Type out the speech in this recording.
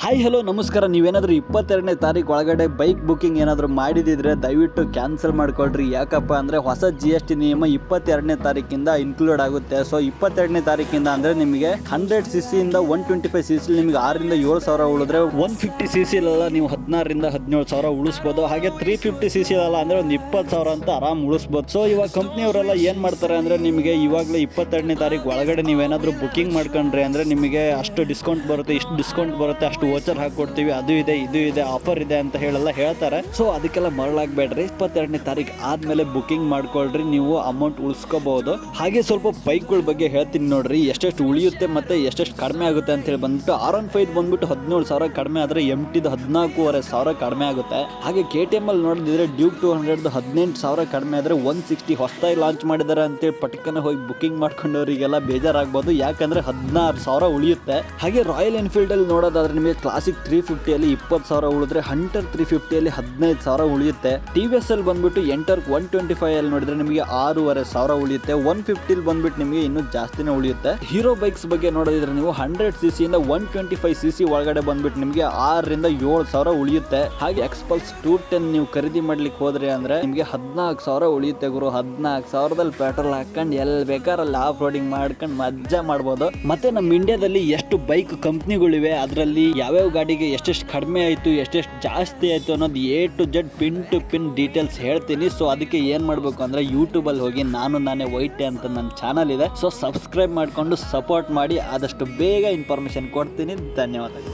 Hi hello ನಮಸ್ಕಾರ. ನೀವೇನಾದರೂ 22ನೇ ತಾರೀಕು ಒಳಗಡೆ ಬೈಕ್ ಬುಕ್ಕಿಂಗ್ ಏನಾದರೂ ಮಾಡಿದಿದ್ರೆ ದಯವಿಟ್ಟು ಕ್ಯಾನ್ಸಲ್ ಮಾಡ್ಕೊಳ್ರಿ. ಯಾಕಪ್ಪ ಅಂದರೆ ಹೊಸ GST ನಿಯಮ 22ನೇ ತಾರೀಕಿಂದ ಇನ್ಕ್ಲೂಡ್ ಆಗುತ್ತೆ. ಸೊ 22ನೇ ತಾರೀಕಿಂದ ಅಂದರೆ ನಿಮಗೆ 100cc ಇಂದ 125cc ನಿಮಗೆ 6ರಿಂದ 7 ಸಾವಿರ ಉಳಿದ್ರೆ 150cc ಅಲ್ಲ ನೀವು 16ರಿಂದ 17 ಸಾವಿರ ಉಳಿಸ್ಬೋದು. ಹಾಗೆ 350cc ಅಲ್ಲ ಅಂದರೆ ಒಂದು 20 ಸಾವಿರ ಅಂತ ಆರಾಮ್ ಉಳಿಸ್ಬೋದು. ಸೊ ಇವಾಗ ಕಂಪ್ನಿಯವರೆಲ್ಲ ಏನು ಮಾಡ್ತಾರೆ ಅಂದರೆ ನಿಮಗೆ ಇವಾಗಲೇ 22ನೇ ತಾರೀಕು ಒಳಗಡೆ ನೀವೇನಾದರೂ ಬುಕ್ಕಿಂಗ್ ಮಾಡ್ಕೊಂಡ್ರಿ ಅಂದರೆ ನಿಮಗೆ ಅಷ್ಟು ಡಿಸ್ಕೌಂಟ್ ಬರುತ್ತೆ, ಇಷ್ಟು ಡಿಸ್ಕೌಂಟ್ ಬರುತ್ತೆ, ಅಷ್ಟು ವೋಚರ್ ಹಾಕೊಡ್ತೀವಿ, ಅದು ಇದೆ ಇದು ಇದೆ ಆಫರ್ ಇದೆ ಅಂತ ಹೇಳೆಲ್ಲ ಹೇಳ್ತಾರೆ. ಸೊ ಅದಕ್ಕೆಲ್ಲ ಮರಳಾಗಬೇಡ್ರಿ. 22ನೇ ತಾರೀಕು ಆದ್ಮೇಲೆ ಬುಕ್ಕಿಂಗ್ ಮಾಡ್ಕೊಳ್ರಿ, ನೀವು ಅಮೌಂಟ್ ಉಳಿಸ್ಕೋಬಹುದು. ಹಾಗೆ ಸ್ವಲ್ಪ ಬೈಕ್ಗಳ ಬಗ್ಗೆ ಹೇಳ್ತೀನಿ ನೋಡ್ರಿ, ಎಷ್ಟೆಷ್ಟು ಉಳಿಯುತ್ತೆ ಮತ್ತೆ ಎಷ್ಟೆಷ್ಟು ಕಡಿಮೆ ಆಗುತ್ತೆ ಅಂತ ಹೇಳಿ ಬಂದ್ಬಿಟ್ಟು R15 ಬಂದ್ಬಿಟ್ಟು 17 ಸಾವಿರ ಕಡಿಮೆ ಆದ್ರೆ MT 14.5 ಸಾವಿರ ಕಡಿಮೆ ಆಗುತ್ತೆ. ಹಾಗೆ KTM ಅಲ್ಲಿ ನೋಡಿದ್ರೆ ಡ್ಯೂಕ್ 200 18 ಸಾವಿರ ಕಡಿಮೆ ಆದ್ರೆ 160 ಹೊಸದಾಗಿ ಲಾಂಚ್ ಮಾಡಿದ್ದಾರೆ ಅಂತೇಳಿ ಪಟಕನ ಹೋಗಿ ಬುಕ್ಕಿಂಗ್ ಮಾಡ್ಕೊಂಡವರಿಗೆಲ್ಲ ಬೇಜಾರಾಗ್ಬೋದು, ಯಾಕಂದ್ರೆ 16 ಸಾವಿರ ಉಳಿಯುತ್ತೆ. ಹಾಗೆ ರಾಯಲ್ ಎನ್ಫೀಲ್ಡ್ ಅಲ್ಲಿ ನೋಡೋದಾದ್ರೆ ನಿಮಗೆ ಕ್ಲಾಸಿಕ್ 350 ಅಲ್ಲಿ 20 ಸಾವಿರ ಉಳಿದ್ರೆ ಹಂಟರ್ 350 ಅಲ್ಲಿ 15 ಸಾವಿರ ಉಳಿಯುತ್ತೆ. TVS ಅಲ್ಲಿ ಬಂದ್ಬಿಟ್ಟು ಎಂಟರ್ 125 ಅಲ್ಲಿ ನೋಡಿದ್ರೆ ನಿಮಗೆ 6.5 ಸಾವಿರ ಉಳಿಯುತ್ತೆ. 150 ಅಲ್ಲಿ ಬಂದ್ಬಿಟ್ಟು ನಿಮಗೆ ಇನ್ನೂ ಜಾಸ್ತಿನೇ ಉಳಿಯುತ್ತೆ. ಹೀರೋ ಬೈಕ್ಸ್ ಬಗ್ಗೆ ನೋಡೋದಿದ್ರೆ ನೀವು 100cc ಇಂದ 125cc ಒಳಗಡೆ ಬಂದ್ಬಿಟ್ಟು ನಿಮಗೆ 6ರಿಂದ 7 ಸಾವಿರ ಉಳಿಯುತ್ತೆ. ಹಾಗೆ ಎಕ್ಸ್ಪಲ್ಸ್ 210 ನೀವು ಖರೀದಿ ಮಾಡ್ಲಿಕ್ಕೆ ಹೋದ್ರಿ ಅಂದ್ರೆ ನಿಮಗೆ 14 ಸಾವಿರ ಉಳಿಯುತ್ತೆ ಗುರು. 14 ಸಾವಿರದಲ್ಲಿ ಪೆಟ್ರೋಲ್ ಹಾಕೊಂಡು ಎಲ್ಲಿ ಬೇಕಾರಲ್ಲಿ ಆಫ್ ರೋಡಿಂಗ್ ಮಾಡ್ಕೊಂಡು ಮಜಾ ಮಾಡ್ಬೋದು. ಮತ್ತೆ ನಮ್ಮ ಇಂಡಿಯಾದಲ್ಲಿ ಎಷ್ಟು ಬೈಕ್ ಕಂಪ್ನಿಗಳಿವೆ, ಅದರಲ್ಲಿ ಯಾವ್ಯಾವ ಗಾಡಿಗೆ ಎಷ್ಟೆಷ್ಟು ಕಡಿಮೆ ಆಯಿತು ಎಷ್ಟೆಷ್ಟು ಜಾಸ್ತಿ ಆಯಿತು ಅನ್ನೋದು A to Z pin to pin details ಹೇಳ್ತೀನಿ. ಸೊ ಅದಕ್ಕೆ ಏನು ಮಾಡಬೇಕು ಅಂದರೆ ಯೂಟ್ಯೂಬಲ್ಲಿ ಹೋಗಿ ನಾನೇ ವೈಟೆ ಅಂತ ನನ್ನ ಚಾನಲ್ ಇದೆ. ಸೊ ಸಬ್ಸ್ಕ್ರೈಬ್ ಮಾಡಿಕೊಂಡು ಸಪೋರ್ಟ್ ಮಾಡಿ, ಆದಷ್ಟು ಬೇಗ ಇನ್ಫಾರ್ಮೇಷನ್ ಕೊಡ್ತೀನಿ. ಧನ್ಯವಾದಗಳು.